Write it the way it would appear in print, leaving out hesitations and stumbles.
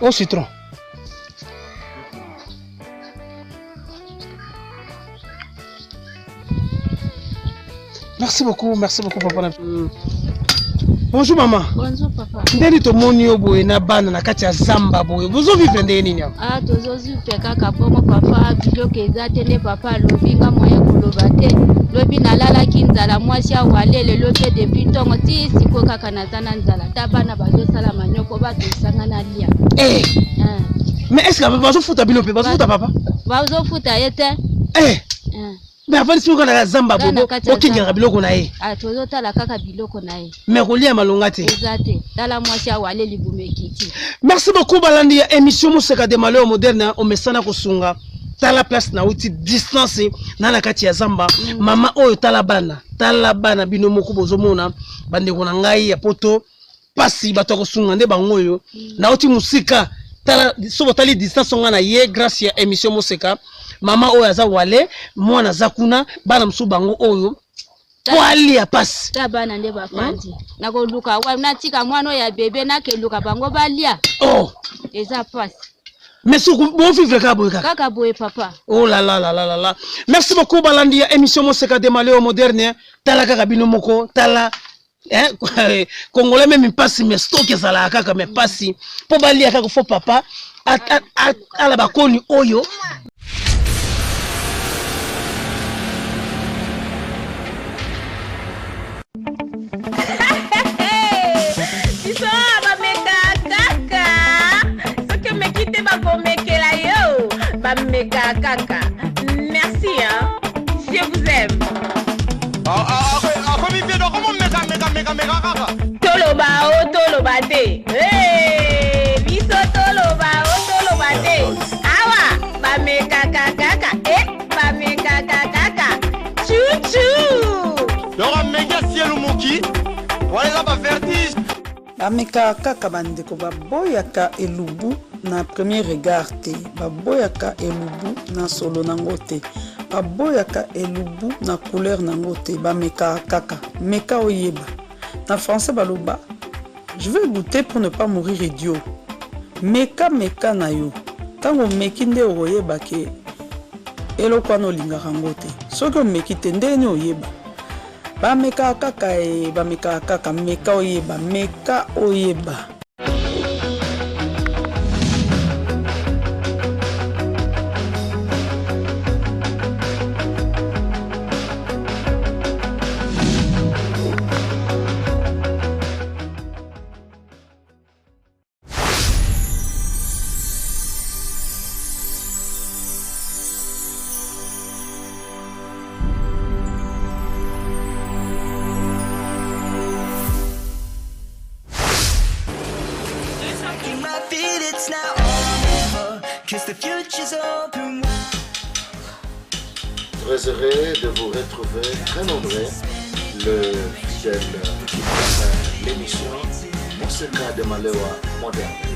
au citron. Merci beaucoup papa. Bonjour maman. Bonjour papa. Ndeli to moni oboye na bana na kati ya zamba boye. Bozo vivre ndeni nini? Ah tozo vivre kaka bongo papa biloko ezate ne papa lobinga moyen koloba te. Lobi na lala kinzala mwasi ya Wale lelo pe depuis ntongo ti siko kaka na tana nzala. Ta bana bazo sala manyoko ba tosanga na lia. Eh. Mais est-ce que bazo futa bilope? Bazo futa papa? Bazo futa yete. Eh. Mais avant si on a zamba bobo, okinga biloko na ye. Ah tozo tala kaka biloko na ye. Mais kolia malonga te. Ezate. Tala mwasi ya Wale libumekiti. Merci beaucoup balandi ya émission Moseka de malheur moderne o mesana kosunga. Tala place na uti distance na na kati ya zamba. Mama oyo tala bana bino moko bozomona bande kona ngai ya poto pasi bato kosunga nde bangoyo na uti musika tala sobo tali distance ngana ye grâce ya émission Moseka. Mama oyo aza Wale mwana zakuna bana msubango oyo kwali ya pasi ta bana nde bafandi nako luka wa natika mwana ya bebe nake luka bango balia oh eza pasi. Mais si vous vivez kaka boye papa. Oh là là là là là là. Merci beaucoup balandi ya émission Moseka de malheur moderne. Tala kaka bino moko tala Congolais même passe mais stock ezala kaka mais passe po balia kaka fo papa ala bakoni oyo. Meka kaka. Merci hein. Je vous aime. Toloba o toloba te. Hey, biso toloba o toloba te. Awa, ba meka kaka. Ba meka kaka. Chouchou. Dora mega cielo moki. Voilà ba vertige. Ba meka kaka bandeko baboyaka elubu na premier regard te, baboyaka elubu na solo nango te, baboyaka elubu na couleur nango te, ba meka kaka, meka oyeba. Na français baloba, je vais goûter pour ne pas mourir idiot. Meka na yo, tango meki nde oyeba ke eloko wana olingaka yango te. Soki omeki te ndeni oyeba. Ba meka kaka ba meka kaka, meka oyeba, meka oyeba. Très heureux de vous retrouver, très nombreux, le fidèle qui l'émission Moseka de malheur moderne.